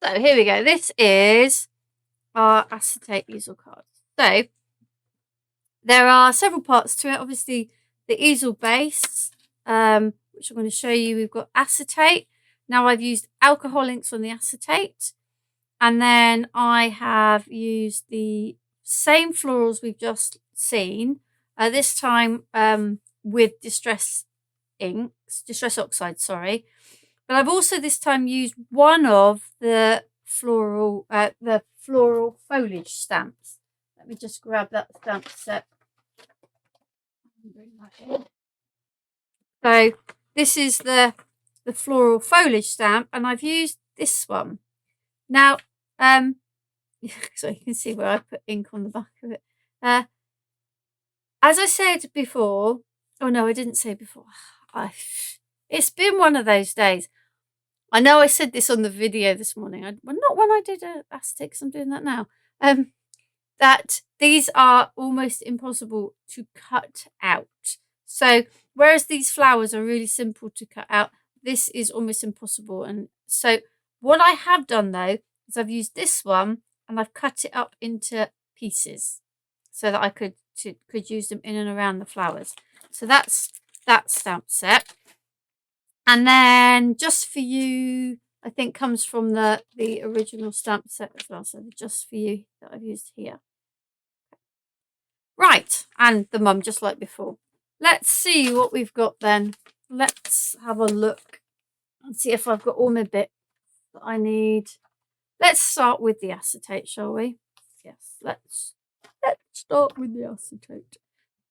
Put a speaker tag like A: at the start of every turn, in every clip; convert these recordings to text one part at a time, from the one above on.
A: So here we go. This is our acetate easel card. So there are several parts to it. Obviously, the easel base, which I'm going to show you. We've got acetate. Now I've used alcohol inks on the acetate. And then I have used the same florals we've just seen. This time with distress oxide, sorry. But I've also this time used one of the floral foliage stamps. Let me just grab that stamp set. Bring that in. So this is the floral foliage stamp, and I've used this one. Now, so you can see where I put ink on the back of it. As I said before, oh no, I didn't say before. It's been one of those days. I know I said this on the video this morning. Well, not when I did acetate, because I'm doing that now. That these are almost impossible to cut out. So whereas these flowers are really simple to cut out, this is almost impossible. And so what I have done though is I've used this one and I've cut it up into pieces so that I could use them in and around the flowers. So that's that stamp set. And then Just For You, I think, comes from the original stamp set as well. So the Just For You that I've used here. Right, and the mum, just like before. Let's see what we've got then. Let's have a look and see if I've got all my bits that I need. Let's start with the acetate, shall we? Yes, let's start with the acetate.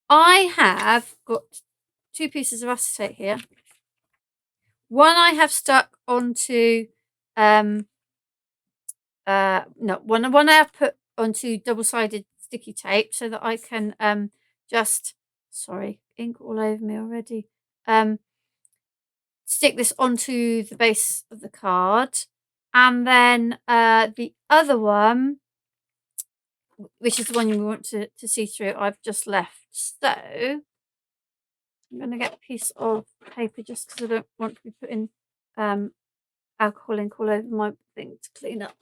A: I have got 2 pieces of acetate here. One I have stuck onto one I have put onto double-sided sticky tape so that I can sorry, ink all over me already. Stick this onto the base of the card. And then the other one, which is the one you want to see through, I've just left. So I'm going to get a piece of paper just because I don't want to be putting alcohol ink all over my thing to clean up.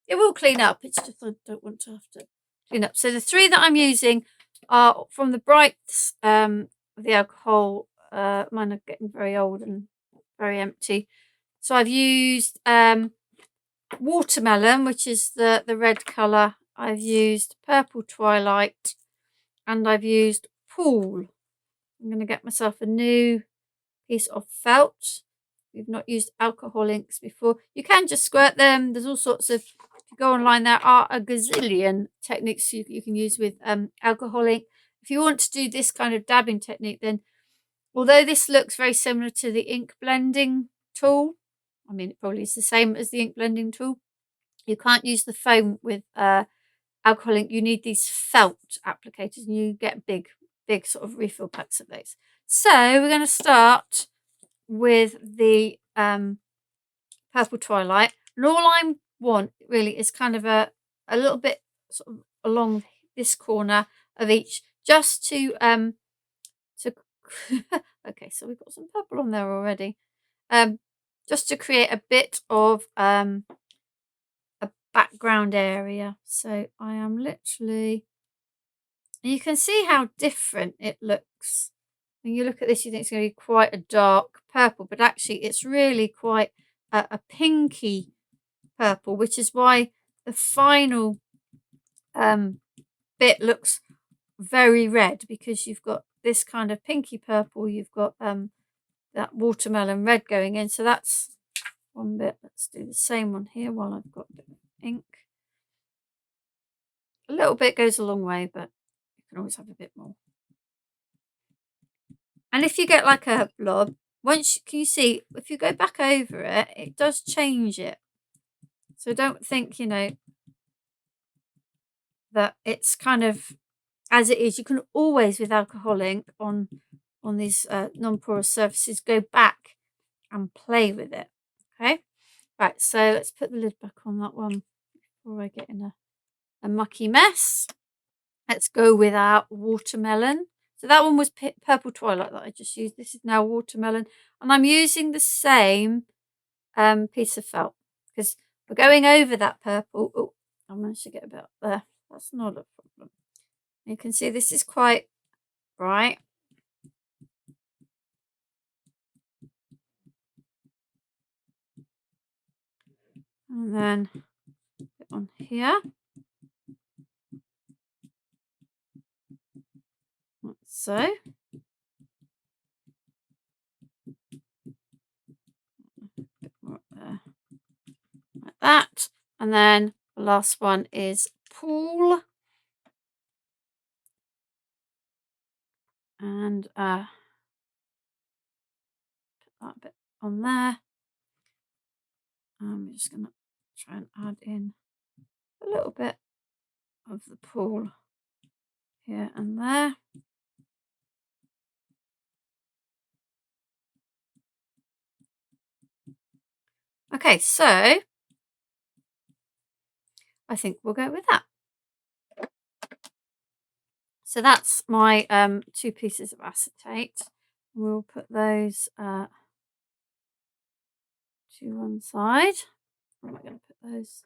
A: It will clean up, it's just I don't want to have to clean up. So the 3 that I'm using are from the brights, the alcohol. Mine are getting very old and very empty. So I've used watermelon, which is the red colour. I've used purple Twilight, and I've used Pool. I'm going to get myself a new piece of felt. We've not used alcohol inks before. You can just squirt them. There's all sorts of, if you go online, there are a gazillion techniques you can use with alcohol ink. If you want to do this kind of dabbing technique, then although this looks very similar to the ink blending tool, I mean, it probably is the same as the ink blending tool, you can't use the foam with alcohol ink. You need these felt applicators, and you get big sort of refill packs of those. So we're going to start with the purple Twilight, and all I want really is kind of a little bit sort of along this corner of each, just to okay, so we've got some purple on there already, just to create a bit of a background area. So I am literally, and you can see how different it looks. When you look at this, you think it's going to be quite a dark purple, but actually it's really quite a pinky purple, which is why the final bit looks very red, because you've got this kind of pinky purple, you've got that watermelon red going in. So that's one bit. Let's do the same one here while I've got a bit of ink. A little bit goes a long way, but you can always have a bit more. And if you get like a blob, can you see, if you go back over it, it does change it. So don't think, that it's kind of as it is. You can always, with alcohol ink on these non-porous surfaces, go back and play with it. Okay, right, so let's put the lid back on that one before I get in a mucky mess. Let's go with our watermelon. So that one was purple Twilight that I just used. This is now watermelon, and I'm using the same piece of felt, because we're going over that purple. Oh, I managed to get about there. That's not a problem. You can see this is quite bright. And then put on here. Like so. A bit more up there. Like that. And then the last one is Pool. And put that bit on there. I'm just going to try and add in a little bit of the pool here and there. Okay, so I think we'll go with that. So that's my 2 pieces of acetate. We'll put those to one side. Where am I going to put those?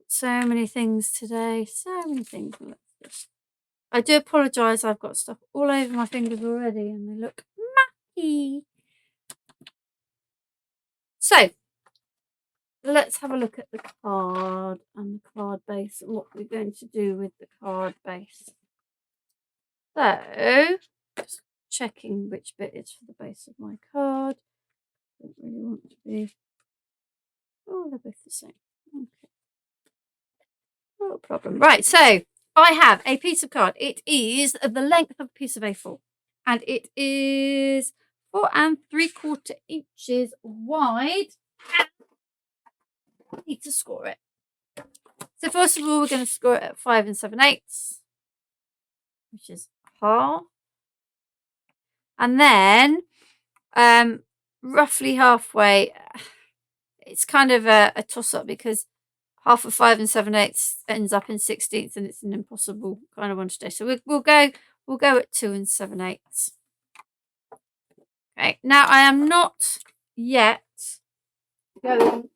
A: So many things today. So many things. I do apologise. I've got stuff all over my fingers already and they look mucky. So let's have a look at the card and the card base and what we're going to do with the card base. So, just checking which bit is for the base of my card. Don't really want to be. Oh, they're both the same. Okay. No problem. Right, so I have a piece of card. It is the length of a piece of A4. And it is 4 3/4 inches wide. I need to score it. So first of all, we're going to score it at 5 7/8, which is half. And then roughly halfway, it's kind of a toss-up because half of 5 7/8 ends up in 16ths and it's an impossible kind of one to do. So we'll go at 2 7/8. Okay, now I am not yet going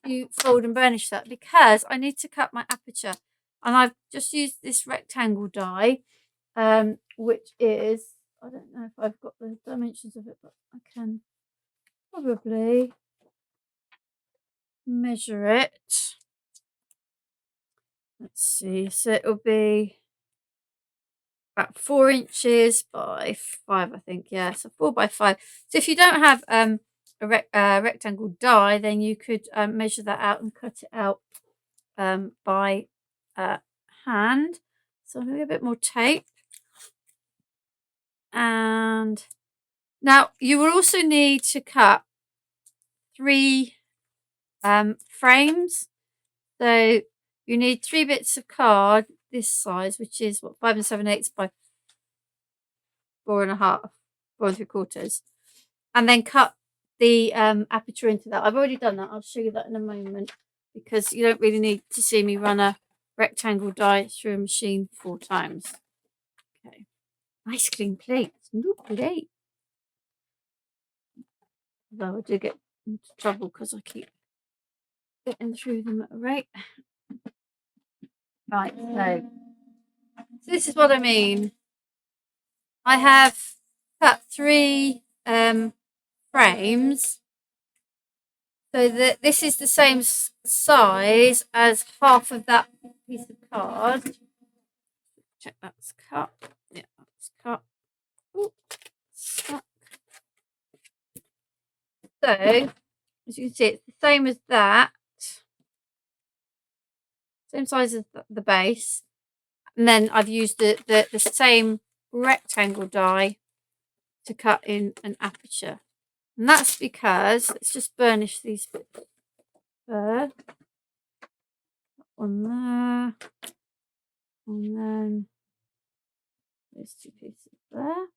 A: to fold and burnish that because I need to cut my aperture, and I've just used this rectangle die, which is, I don't know if I've got the dimensions of it, but I can probably measure it. Let's see, so it'll be about 4 inches by 5, I think. Yeah, so 4 by 5. So if you don't have a rectangle die, then you could measure that out and cut it out by hand. So I'm going to get a bit more tape. And now you will also need to cut 3 frames. So you need 3 bits of card this size, which is what, 5 7/8 by 4 1/2, 4 3/4, and then cut the aperture into that. I've already done that. I'll show you that in a moment because you don't really need to see me run a rectangle die through a machine 4 times. Okay, nice clean plates. New plate. Though I do get into trouble because I keep getting through them at a rate. Right, so this is what I mean. I have cut 3 frames so that this is the same size as half of that piece of card. Check that's cut. Yeah, that's cut. Ooh, stuck. So, as you can see, it's the same as that. Same size as the base. And then I've used the same rectangle die to cut in an aperture. And that's because, let's just burnish these bits there. One there. And then those 2 pieces there.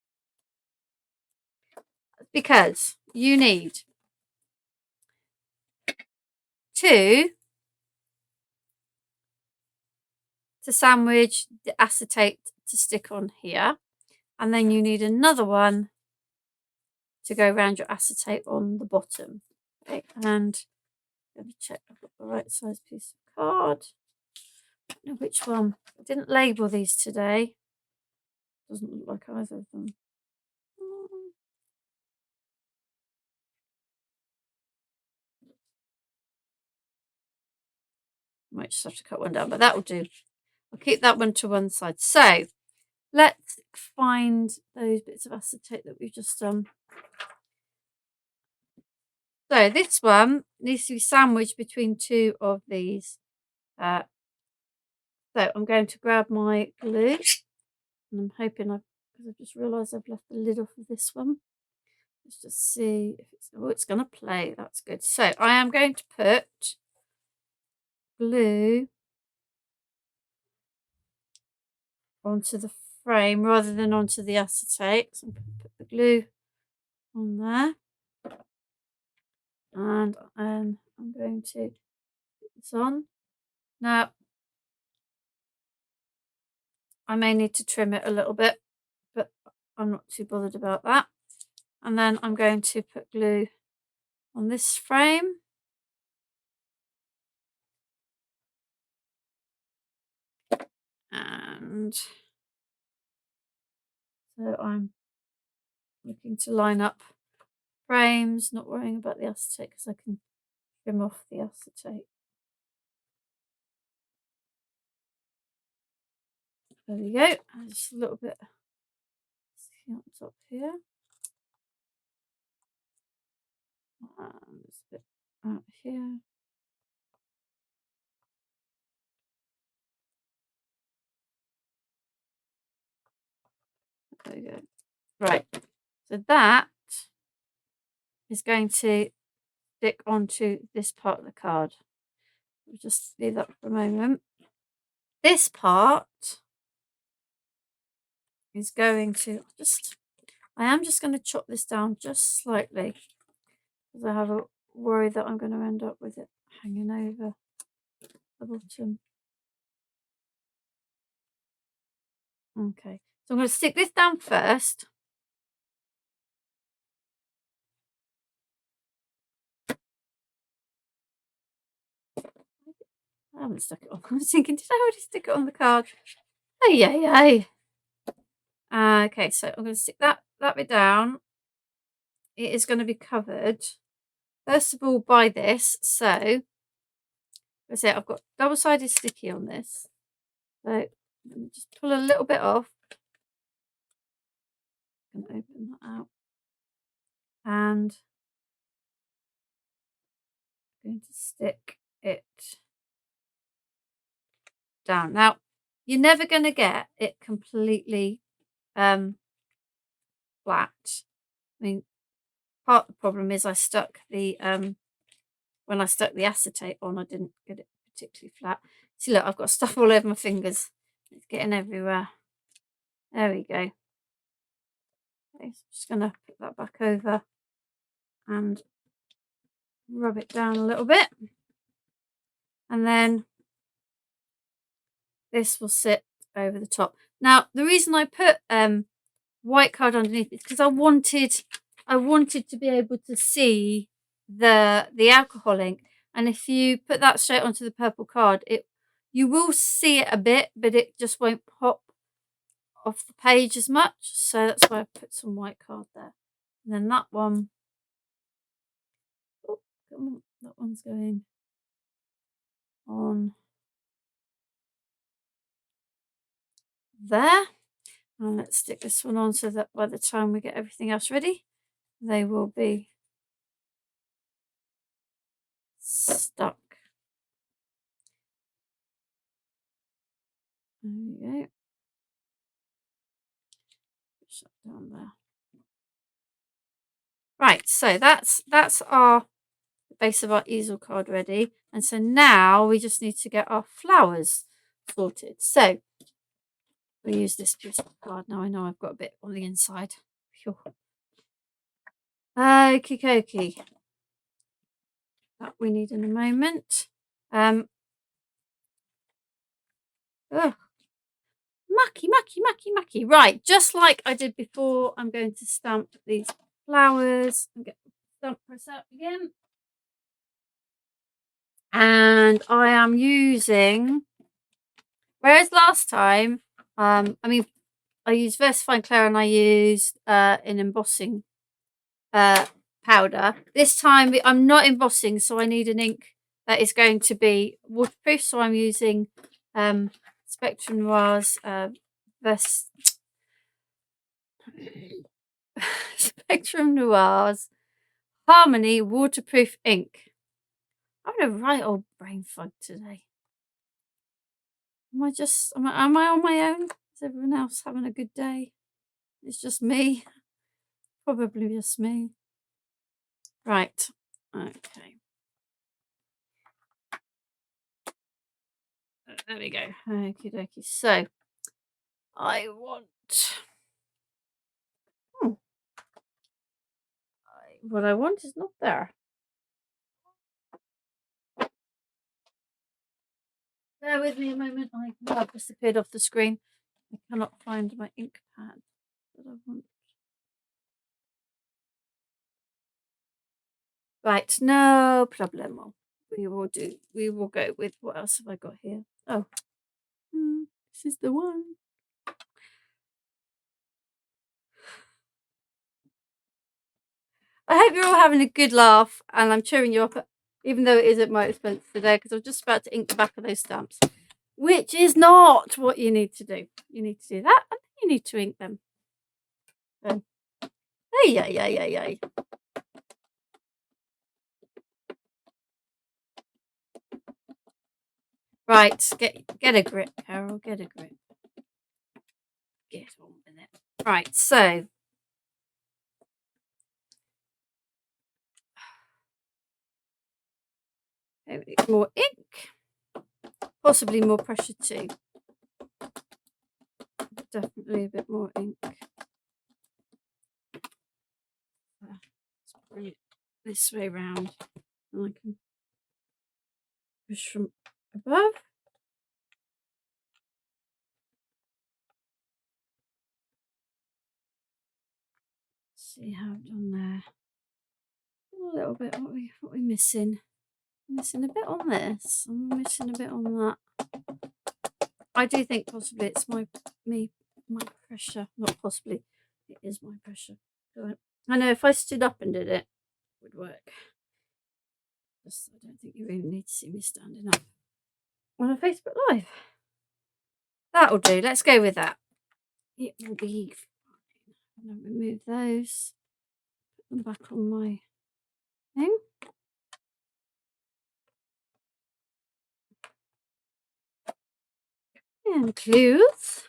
A: That's because you need 2 to sandwich the acetate to stick on here. And then you need another one to go around your acetate on the bottom. Okay, and going to check I've got the right size piece of card. I don't know which one. I didn't label these today. Doesn't look like either of them. Might just have to cut one down, but that will do. I'll keep that one to one side. So let's find those bits of acetate that we've just done. So this one needs to be sandwiched between two of these. So I'm going to grab my glue, and I'm hoping because I've just realised I've left the lid off of this one. Let's just see if it's going to play. That's good. So I am going to put glue onto the frame rather than onto the acetate. So I'm going to put the glue on there, and I'm going to put this on. Now I may need to trim it a little bit, but I'm not too bothered about that. And then I'm going to put glue on this frame. And so I'm looking to line up frames, not worrying about the acetate because I can trim off the acetate. There we go. Just a little bit on top here. And just a bit out here. There we go. Right. So that is going to stick onto this part of the card. We'll just leave that for a moment. This part is going to I am just going to chop this down just slightly because I have a worry that I'm going to end up with it hanging over the bottom. Okay, so I'm going to stick this down first. I haven't stuck it on. I was thinking, did I already stick it on the card? Oh, yay. Okay, so I'm going to stick that bit down. It is going to be covered, first of all, by this. So, let's say I've got double-sided sticky on this. So, let me just pull a little bit off. I'm going to open that out. And I'm going to stick it down. Now, you're never going to get it completely flat. I mean, part of the problem is I stuck the when I stuck the acetate on, I didn't get it particularly flat. See, look, I've got stuff all over my fingers. It's getting everywhere. There we go. Okay, so I'm just going to put that back over and rub it down a little bit. And then this will sit over the top. Now, the reason I put white card underneath is because I wanted to be able to see the alcohol ink. And if you put that straight onto the purple card, you will see it a bit, but it just won't pop off the page as much. So that's why I put some white card there. And then that one, oh, come on, that one's going on there. And let's stick this one on so that by the time we get everything else ready, they will be stuck. There we go. Push that down there. Right, so that's our base of our easel card ready. And so now we just need to get our flowers sorted. So we'll use this piece of card. Now I know I've got a bit on the inside. Okie dokie. That we need in a moment. Mucky. Right, just like I did before, I'm going to stamp these flowers and get the stamp press out again. And I am using, whereas last time, I mean, I used versafine clay and I used an embossing powder. This time I'm not embossing, so I need an ink that is going to be waterproof. So I'm using Spectrum Noir's Spectrum Noir's Harmony waterproof ink. I'm having a right old brain fog today. Am I on my own? Is everyone else having a good day? It's just me. Probably just me. Right. Okay. There we go. Okie dokie. So I want what I want is not there. Bear with me a moment. I've disappeared off the screen. I cannot find my ink pad that I want. Right, no problemo. We will go with, what else have I got here? Oh, this is the one. I hope you're all having a good laugh and I'm cheering you up, even though it is at my expense today, because I'm just about to ink the back of those stamps, which is not what you need to do. You need to do that and then you need to ink them. So, hey. Right, get a grip, Carol, get a grip. Get on with it. Right, so more ink, possibly more pressure too. Definitely a bit more ink. Let's bring it this way round and I can push from above. See how I've done there. A little bit. What we missing? I'm missing a bit on this. I'm missing a bit on that. I do think possibly it's my pressure. Not possibly. It is my pressure. I know if I stood up and did it, it would work. Just, I don't think you really need to see me standing up on a Facebook Live. That'll do. Let's go with that. It will be fine. I'm going to remove those. Put them back on my thing. And clothes.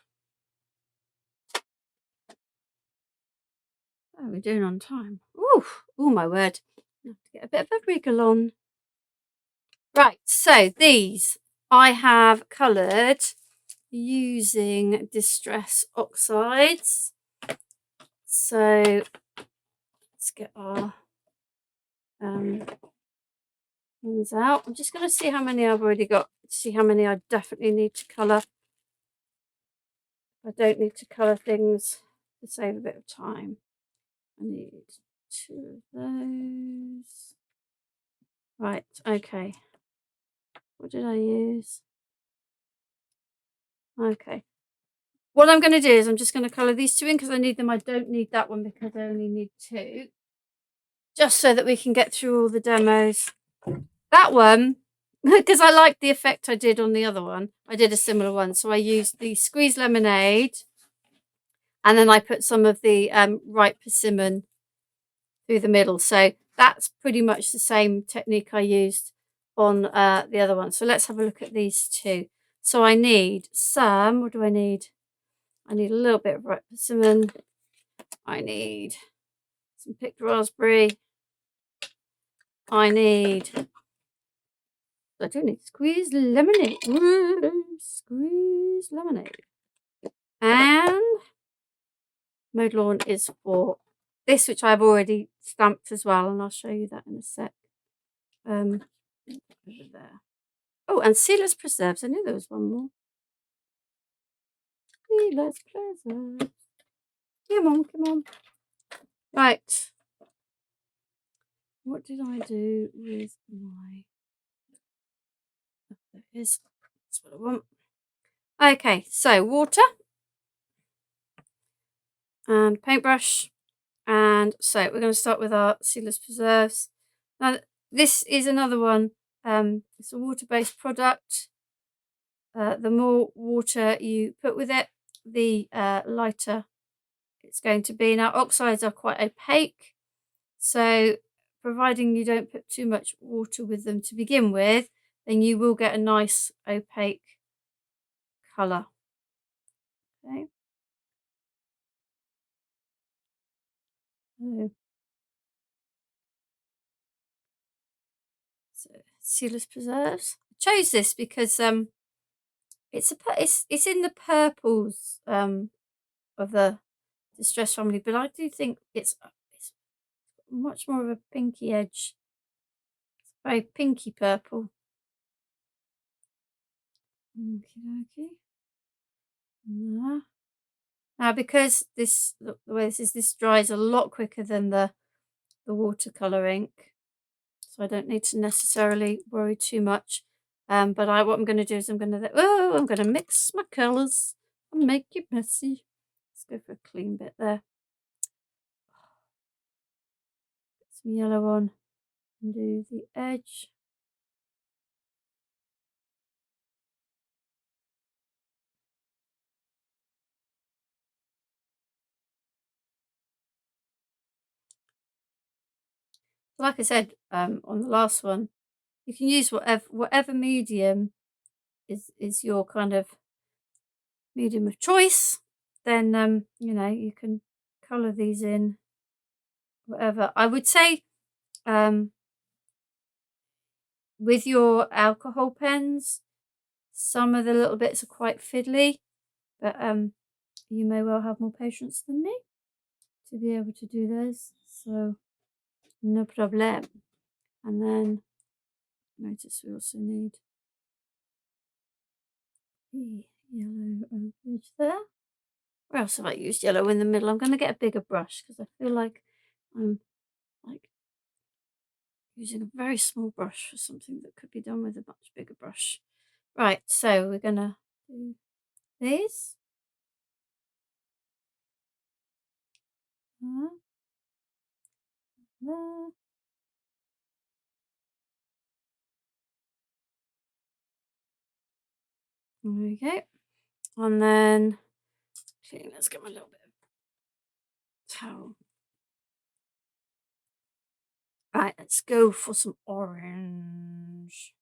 A: How are we doing on time? Ooh, my word. I have to get a bit of a wriggle on. Right, so these I have coloured using Distress Oxides. So let's get our ones out. I'm just going to see how many I've already got, see how many I definitely need to colour. I don't need to colour things to save a bit of time. I need 2 of those. Right, okay. What did I use? Okay. What I'm going to do is I'm just going to colour these 2 in because I need them. I don't need that one because I only need 2. Just so that we can get through all the demos. That one, because I liked the effect I did on the other one. I did a similar one. So I used the squeezed lemonade. And then I put some of the ripe persimmon through the middle. So that's pretty much the same technique I used on the other one. So let's have a look at these 2. So I need some, what do I need? I need a little bit of ripe persimmon. I need some picked raspberry. I do need squeezed lemonade. Squeezed lemonade. And Mowed Lawn is for this, which I've already stamped as well, and I'll show you that in a sec. Over there. Oh, and Sealess Preserves. I knew there was one more. Sealess Preserves. Come on. Right. What did I do with my because that's what I want. Okay, so water and paintbrush. And so we're going to start with our Sealess Preserves. Now, this is another one. It's a water-based product. The more water you put with it, the lighter it's going to be. Now, oxides are quite opaque, so providing you don't put too much water with them to begin with, then you will get a nice opaque colour. Okay. So Sealess Preserves. I chose this because it's in the purples of the Distress family, but I do think it's much more of a pinky edge. It's very pinky purple. Okay. Now, because the way this dries a lot quicker than the watercolor ink, so I don't need to necessarily worry too much. But what I'm going to do is I'm going to mix my colors and make it messy. Let's go for a clean bit there. Put some yellow on and do the edge. Like I said on the last one, you can use whatever medium is your kind of medium of choice. Then you know, you can colour these in whatever. I would say with your alcohol pens, some of the little bits are quite fiddly, but you may well have more patience than me to be able to do those, so no problem. And then notice we also need the yellow edge there. Where else have I used yellow in the middle? I'm going to get a bigger brush because I feel like I'm like using a very small brush for something that could be done with a much bigger brush. Right, so we're going to do these. There. There we go. And then, okay, let's get my little bit of towel. Right, let's go for some orange.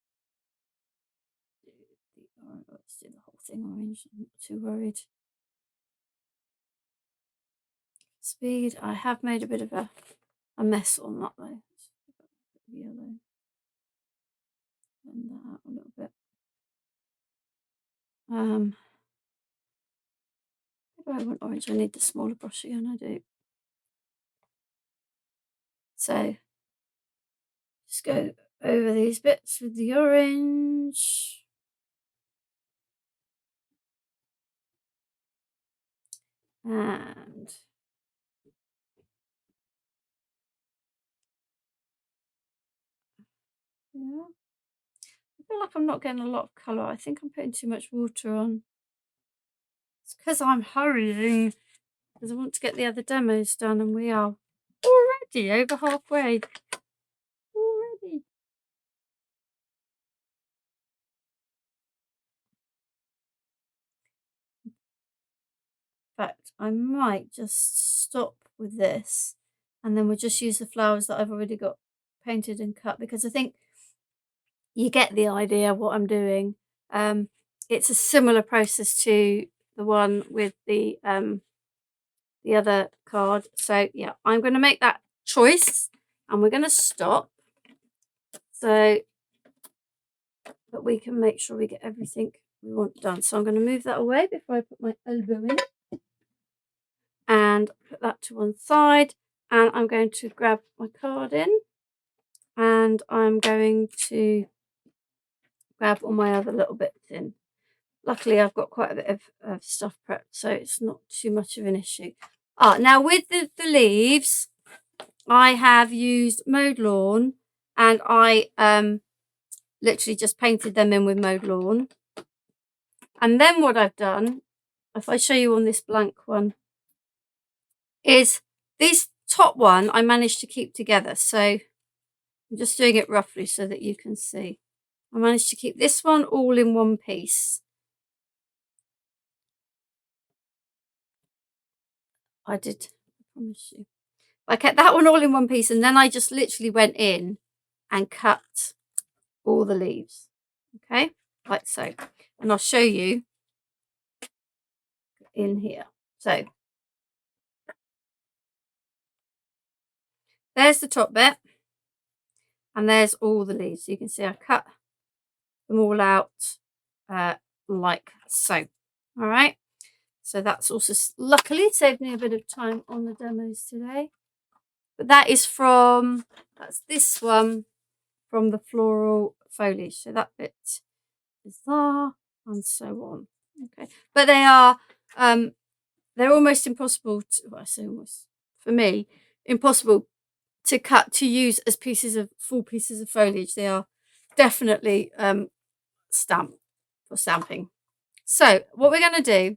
A: Let's do the whole thing orange. I'm not too worried. Speed. I have made a bit of a mess on that though. Yellow. Blend that out a little bit. If I want orange, I need the smaller brush again. I do. So just go over these bits with the orange. And yeah. I feel like I'm not getting a lot of colour. I think I'm putting too much water on. It's because I'm hurrying, because I want to get the other demos done, and we are already over halfway. Already. In fact, I might just stop with this, and then we'll just use the flowers that I've already got painted and cut, because I think you get the idea of what I'm doing. It's a similar process to the one with the other card. So yeah, I'm going to make that choice and we're going to stop so that we can make sure we get everything we want done. So I'm going to move that away before I put my elbow in and put that to one side, and I'm going to grab my card in and I'm going to grab all my other little bits in. Luckily I've got quite a bit of stuff prepped, so it's not too much of an issue. Now with the leaves, I have used Mowed Lawn, and I literally just painted them in with mowed lawn. And then what I've done, if I show you on this blank one, is this top one I managed to keep together. So I'm just doing it roughly so that you can see. I managed to keep this one all in one piece. I did, I promise you. I kept that one all in one piece, and then I just literally went in and cut all the leaves. Okay, like so. And I'll show you in here. So there's the top bit, and there's all the leaves. So you can see I cut them all out like so. All right. So that's also luckily saved me a bit of time on the demos today. But that is from, that's this one from the Floral Foliage. So that bit is there and so on. Okay. But they are, they're almost impossible to, well, I say almost, for me, impossible to cut to use as pieces of, full pieces of foliage. They are definitely stamped for stamping. So what we're going to do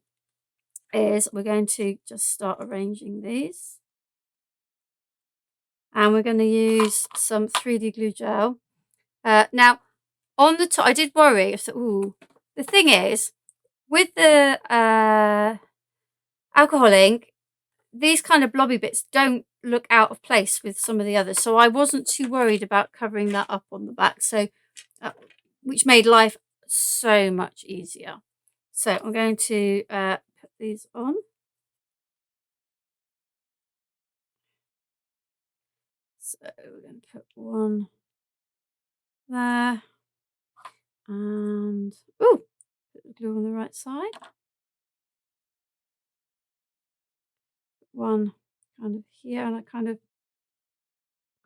A: is we're going to just start arranging these. And we're going to use some 3D glue gel. Now, on the top, I did worry. I thought, ooh. The thing is, with the alcohol ink, these kind of blobby bits don't look out of place with some of the others. So I wasn't too worried about covering that up on the back. So, which made life so much easier. So I'm going to put these on. So we're going to put one there. And, ooh, put the glue on the right side. One kind of here, and I kind of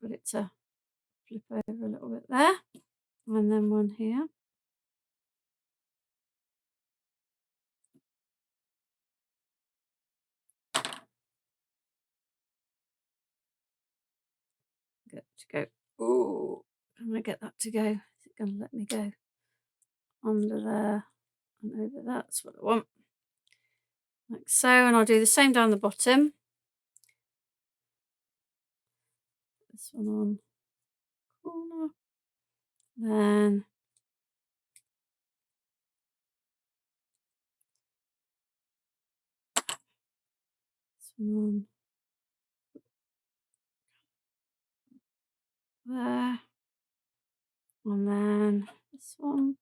A: got it to flip over a little bit there. And then one here. Get to go. Ooh, can I get that to go? Is it going to let me go under there and over? That's what I want. Like so, and I'll do the same down the bottom. This one on corner. Then this one on there. And then this one.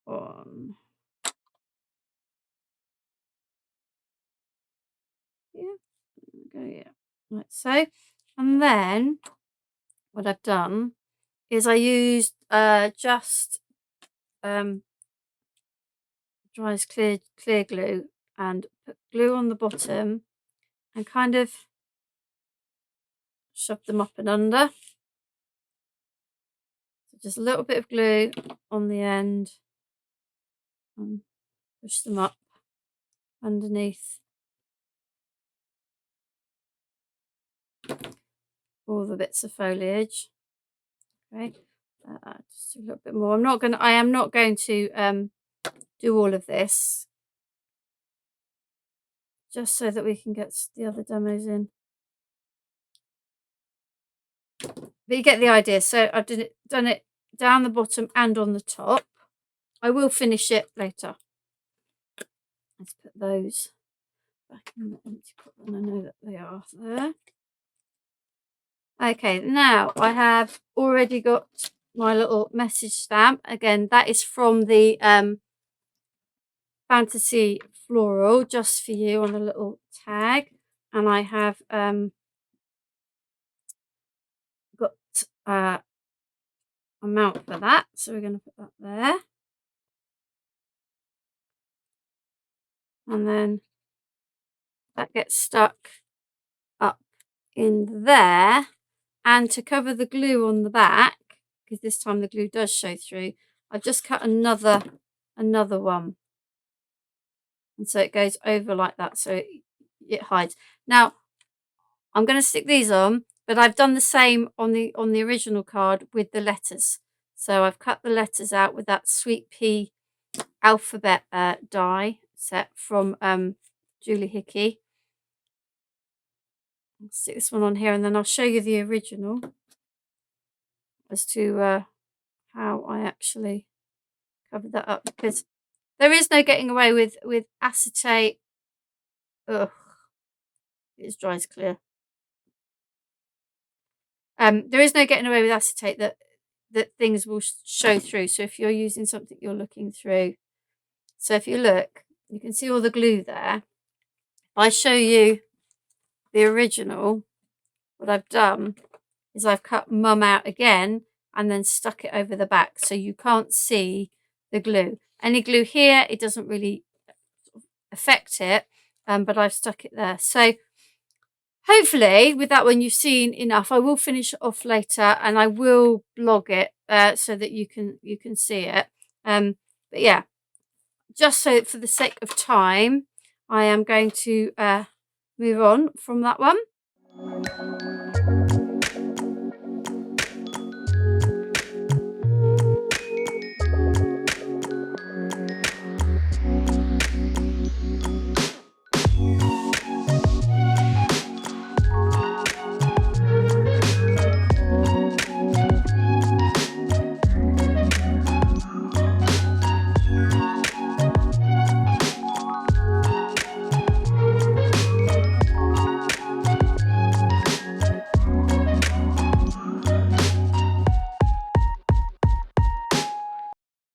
A: On here. There we go, yeah. Like so. And then what I've done is I used just dries clear glue and put glue on the bottom and kind of shove them up and under. So just a little bit of glue on the end and push them up underneath all the bits of foliage. Okay, just a little bit more. I am not going to do all of this, just so that we can get the other demos in. But you get the idea. So I've done it down the bottom and on the top. I will finish it later. Let's put those back in the empty pot, and I know that they are there. Okay, now I have already got my little message stamp. Again, that is from the Fantasy Floral, just for you, on a little tag. And I have got a mount for that, so we're going to put that there. And then that gets stuck up in there. And to cover the glue on the back, because this time the glue does show through, I've just cut another one. And so it goes over like that, so it hides. Now, I'm going to stick these on, But I've done the same on the original card with the letters. So I've cut the letters out with that Sweet Pea alphabet die set from Julie Hickey. I'll stick this one on here, and then I'll show you the original as to how I actually covered that up, because there is no getting away with acetate. Ugh, it's dry as clear. There is no getting away with acetate that things will show through. So if you're using something you're looking through, so if you look, you can see all the glue there. If I show you the original, what I've done is I've cut Mum out again and then stuck it over the back, so you can't see the glue. Any glue here, it doesn't really affect it, but I've stuck it there. So hopefully with that one you've seen enough. I will finish it off later and I will blog it so that you can see it. But yeah, just so for the sake of time, I am going to move on from that one.